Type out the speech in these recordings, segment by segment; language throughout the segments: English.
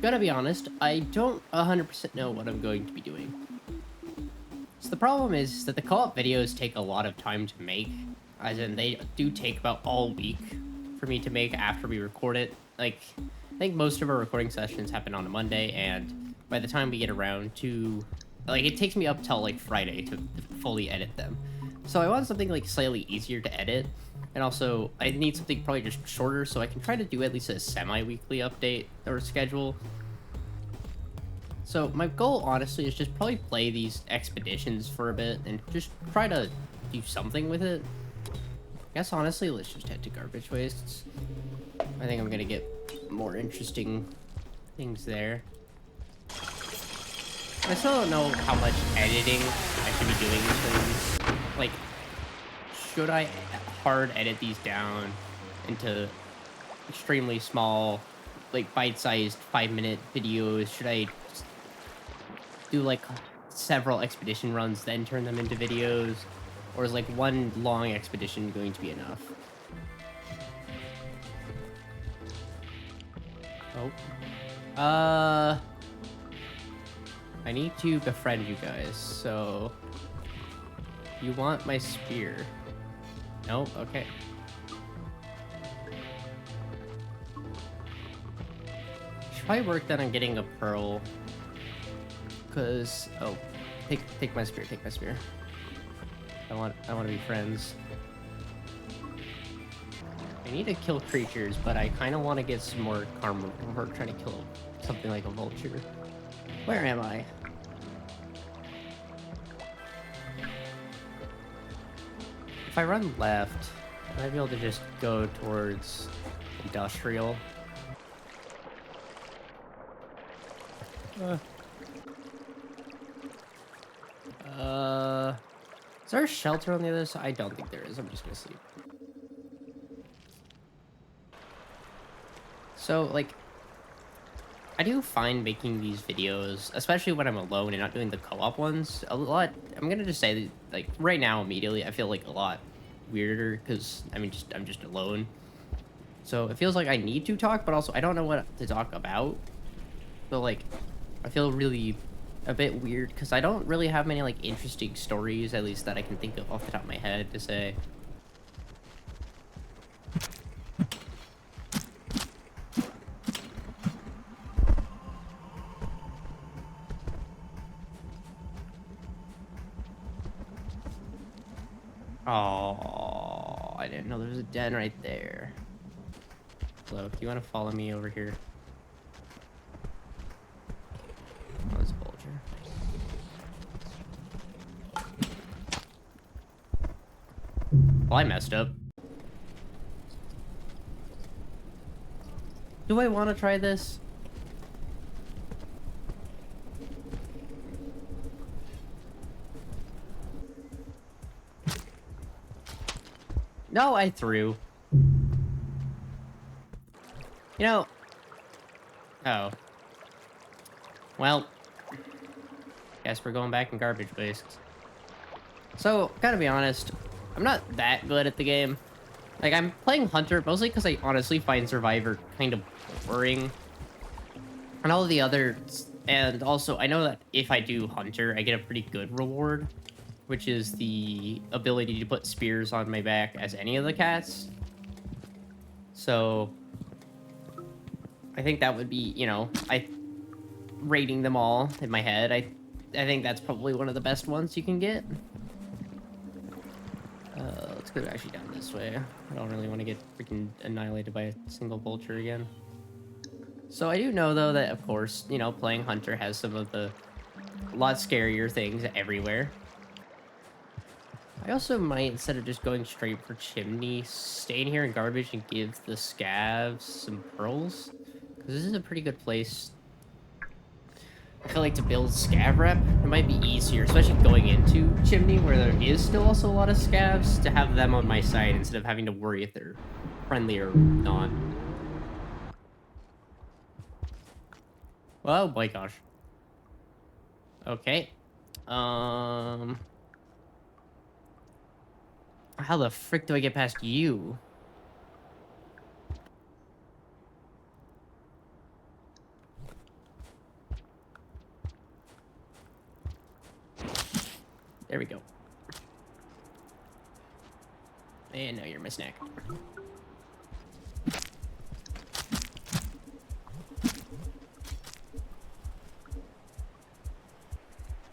Gotta be honest, I don't 100% know what I'm going to be doing. So the problem is that the co-op videos take a lot of time to make, as in they do take about all week for me to make after we record it. Like, I think most of our recording sessions happen on a Monday, and by the time we get around to, like, it takes me up till, like, Friday to fully edit them. So I want something, like, slightly easier to edit, and also I need something probably just shorter so I can try to do at least a semi-weekly update or schedule. So my goal, honestly, is just probably play these expeditions for a bit and just try to do something with it. I guess, honestly, let's just head to garbage wastes. I think I'm gonna get more interesting things there. I still don't know how much editing I should be doing for these. Like, should I hard edit these down into extremely small, like, bite-sized 5-minute videos? Should I do like several expedition runs, then turn them into videos? Or is like one long expedition going to be enough? Oh. I need to befriend you guys, so... You want my spear? No? Okay. Should probably work then on getting a pearl. Cause... Oh. Take my spear, take my spear. I want to be friends. I need to kill creatures, but I kind of want to get some more karma for trying to kill something like a vulture. Where am I? If I run left, I might be able to just go towards industrial. Is there a shelter on the other side? I don't think there is. I'm just gonna sleep. So, like, I do find making these videos, especially when I'm alone and not doing the co-op ones, a lot. I'm gonna just say that, like, right now, immediately, I feel like a lot weirder because I'm just alone. So it feels like I need to talk, but also I don't know what to talk about. So, like, I feel really a bit weird because I don't really have many, like, interesting stories, at least that I can think of off the top of my head, to say. Oh, I didn't know there was a den right there. Hello, do you want to follow me over here? Oh, there's a vulture. Well, I messed up. Do I want to try this? No, I threw. You know... Oh. Well. Guess we're going back in garbage wastes. So, gotta be honest, I'm not that good at the game. Like, I'm playing Hunter mostly because I honestly find Survivor kind of boring. And all of the others... And also, I know that if I do Hunter, I get a pretty good reward, which is the ability to put spears on my back as any of the cats. So, I think that would be, you know, rating them all in my head. I think that's probably one of the best ones you can get. Let's go actually down this way. I don't really want to get freaking annihilated by a single vulture again. So I do know, though, that, of course, you know, playing Hunter has some of the lot scarier things everywhere. I also might, instead of just going straight for Chimney, stay in here in garbage and give the scavs some pearls. Because this is a pretty good place, I feel like, to build scav rep. It might be easier, especially going into Chimney, where there is still also a lot of scavs, to have them on my side instead of having to worry if they're friendly or not. Oh my gosh. Okay. How the frick do I get past you? And now you're my snack.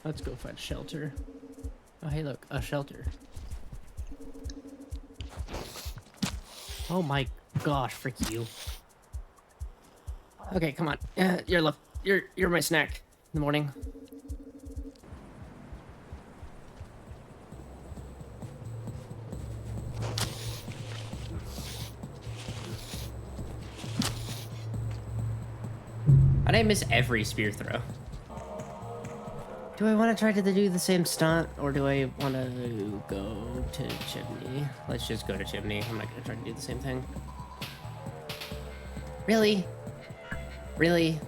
Let's go find shelter. Oh, hey, look, a shelter. Oh my gosh, frick you. Okay, come on. You're my snack in the morning. I didn't miss every spear throw. Do I want to try to do the same stunt, or do I want to go to Chimney? Let's just go to Chimney. I'm not going to try to do the same thing. Really? Really?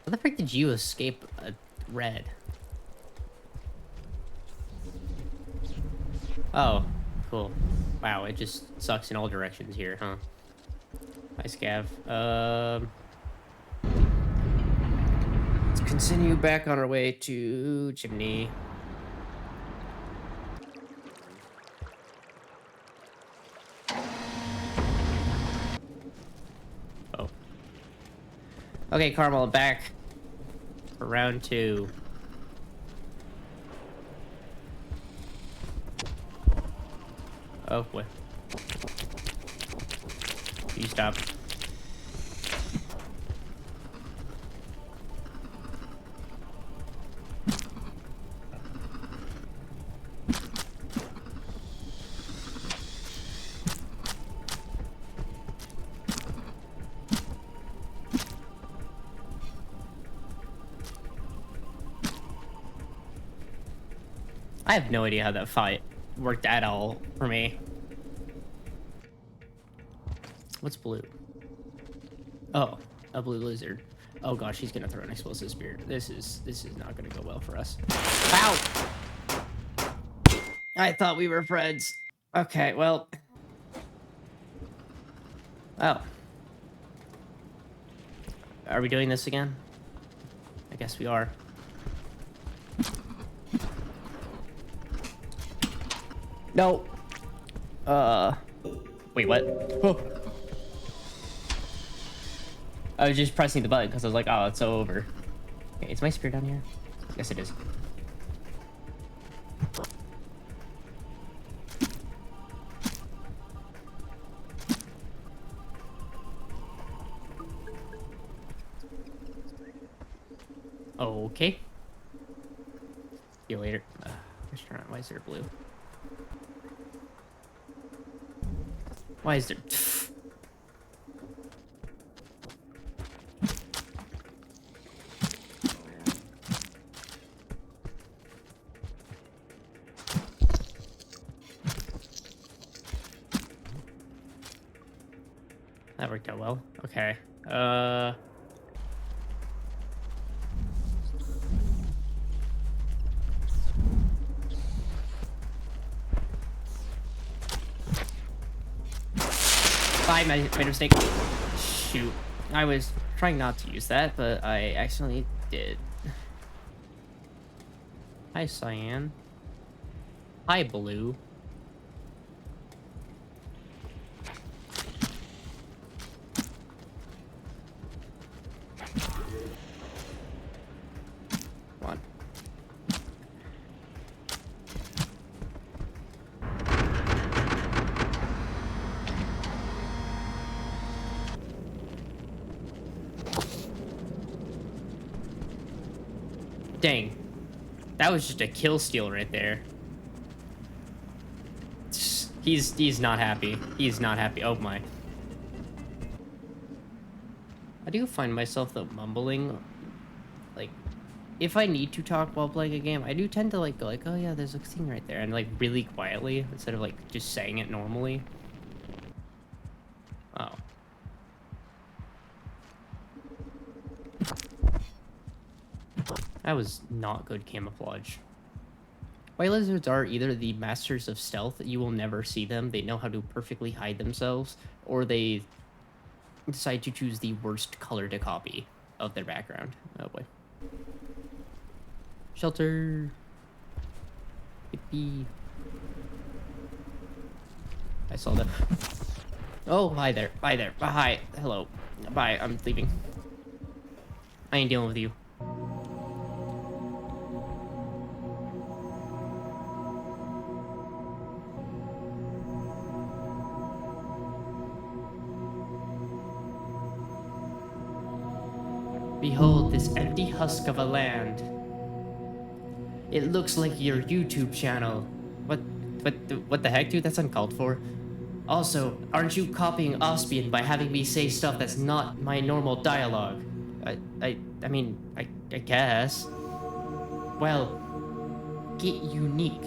How the frick did you escape a red? Oh, cool. Wow, it just sucks in all directions here, huh? Hi, Scav. Let's continue back on our way to Chimney. Oh. Okay, Carmel, back for round 2. Oh, what? You stop. I have no idea how that fight worked at all for me. What's blue? Oh, a blue lizard. Oh gosh, he's gonna throw an explosive spear. This is not gonna go well for us. Ow! I thought we were friends. Okay, well. Oh. Are we doing this again? I guess we are. No. Wait, what? Oh. I was just pressing the button because I was like, oh, it's so over. Okay, is my spear down here? Yes, it is. Okay. See you later. Restaurant. Why is there blue? Why is there... That worked out well. Okay. I made a mistake. Shoot. I was trying not to use that, but I accidentally did. Hi, Cyan. Hi, Blue. Come on. Dang. That was just a kill steal right there. He's not happy. He's not happy. Oh my. I do find myself though mumbling, like, if I need to talk while playing a game, I do tend to like go like, oh yeah, there's a thing right there, and like really quietly instead of like just saying it normally. Oh. That was not good camouflage. White lizards are either the masters of stealth, you will never see them, they know how to perfectly hide themselves, or they decide to choose the worst color to copy. of their background. Oh boy. Shelter. Yippee. I saw that. Oh, hi there. Hi there. Hi. Hello. Bye. I'm leaving. I ain't dealing with you. Behold this empty husk of a land. It looks like your YouTube channel. What the heck, dude? That's uncalled for. Also, aren't you copying Ospian by having me say stuff that's not my normal dialogue? I mean, I guess. Well, get unique.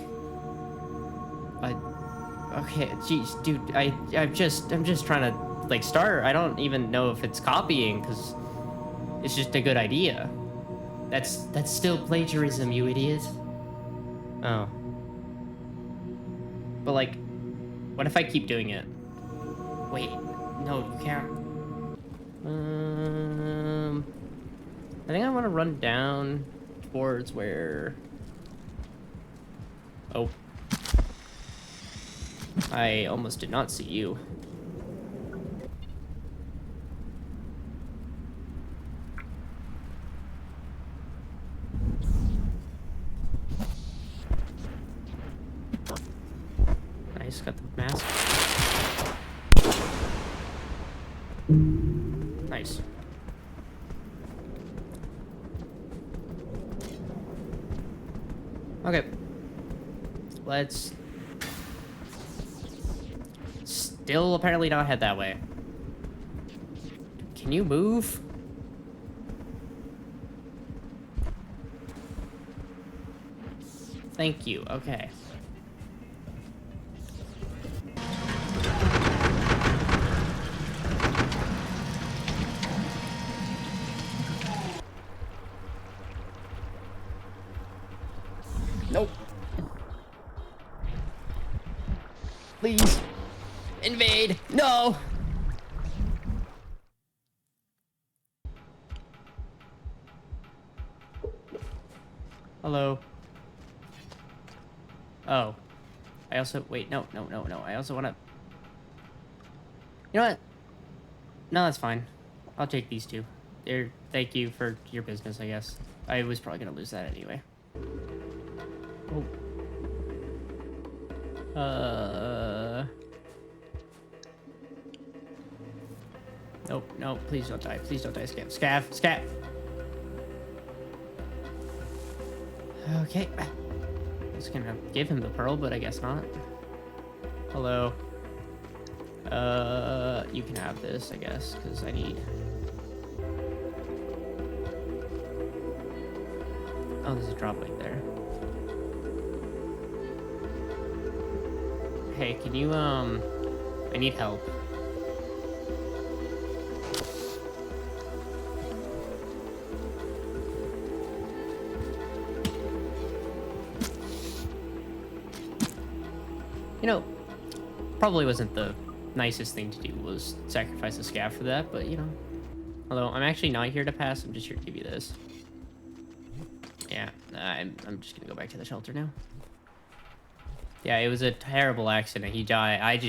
Okay, jeez, dude, I'm just trying to, like, start. I don't even know if it's copying, because it's just a good idea. That's still plagiarism, you idiot. Oh. But, like, what if I keep doing it? Wait, no, you can't. I think I want to run down towards where... Oh. I almost did not see you. Nice, got the mask. Nice. Okay. Let's... Still apparently not head that way. Can you move? Thank you. Okay. Nope. Please. Invade. No. Hello. Oh. I also... Wait, no. I also want to... You know what? No, that's fine. I'll take these two. Thank you for your business, I guess. I was probably going to lose that anyway. Oh. Nope, please don't die. Please don't die, Scav. Okay. I was gonna give him the pearl, but I guess not. Hello. You can have this, I guess, because I need... Oh, there's a drop right there. Hey, can you, I need help. You know, probably wasn't the nicest thing to do was sacrifice a scav for that, but you know. Although I'm actually not here to pass, I'm just here to give you this. Yeah, I'm just gonna go back to the shelter now. Yeah, it was a terrible accident. He died.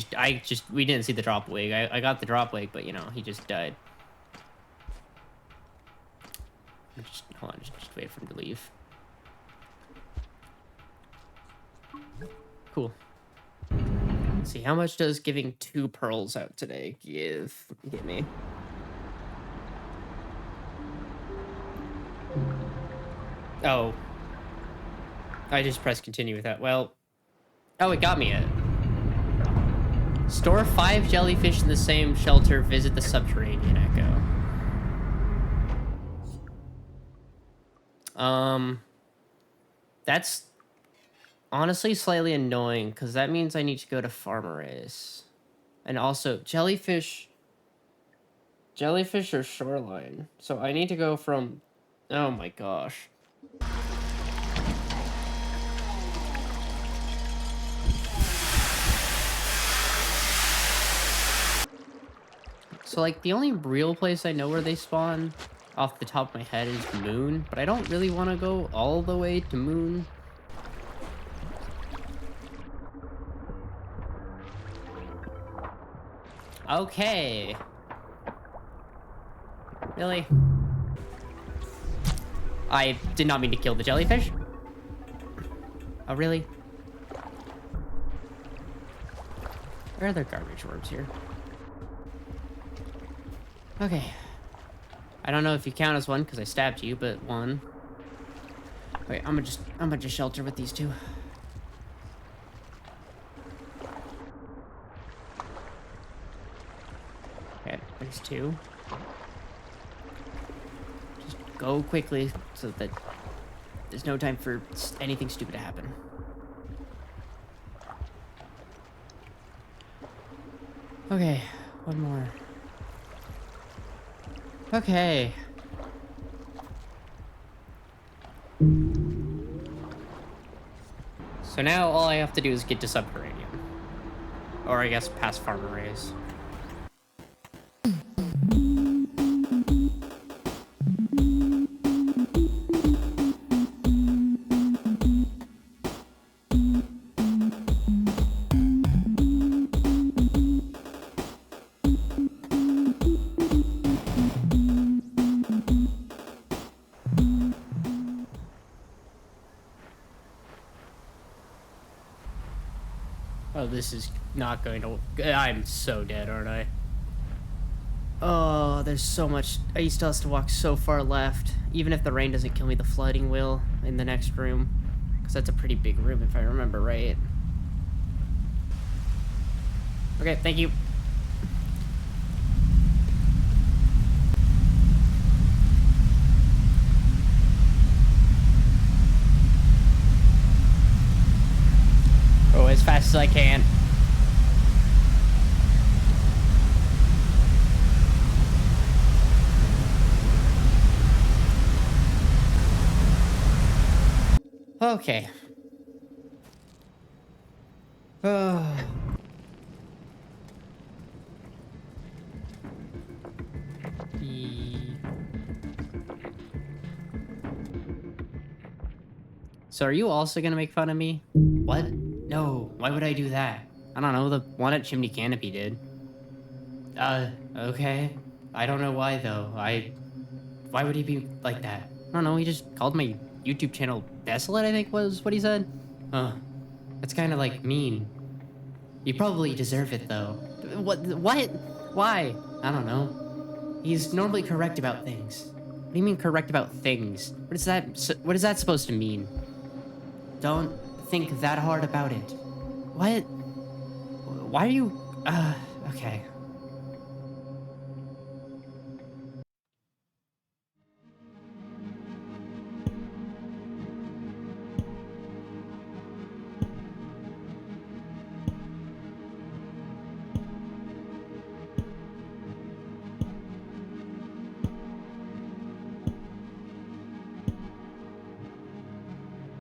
We didn't see the drop wig. I got the drop wig, but you know, he just died. Hold on, just wait for him to leave. Cool. Let's see, how much does giving 2 pearls out today give me? Oh. I just pressed continue with that. Well, oh, it got me it. Store 5 jellyfish in the same shelter. Visit the subterranean echo. That's honestly slightly annoying, because that means I need to go to Farmer's. And also, jellyfish are shoreline. So I need to go from... Oh my gosh. So, like, the only real place I know where they spawn off the top of my head is moon, but I don't really want to go all the way to moon. Okay. Really? I did not mean to kill the jellyfish. Oh, really? Where are there garbage orbs here? Okay. I don't know if you count as one because I stabbed you, but one. Okay, I'm gonna just shelter with these two. Okay, there's two. Just go quickly so that there's no time for anything stupid to happen. Okay, one more. Okay. So now all I have to do is get to subterranean. Or I guess past farm arrays. Oh, this is not going to... I'm so dead, aren't I? Oh, there's so much... I still has to walk so far left. Even if the rain doesn't kill me, the flooding will in the next room. Because that's a pretty big room, if I remember right. Okay, thank you. Oh, as fast as I can. Okay. Oh. So are you also gonna make fun of me? What? No, why would I do that? I don't know, the one at Chimney Canopy did. Okay. I don't know why though. Why would he be like that? I don't know, he just called my YouTube channel desolate, I think was what he said. That's kind of like mean. You probably deserve it though. What? What? Why? I don't know. He's normally correct about things. What do you mean correct about things? What is that supposed to mean? Don't think that hard about it. What? Why are you... Okay.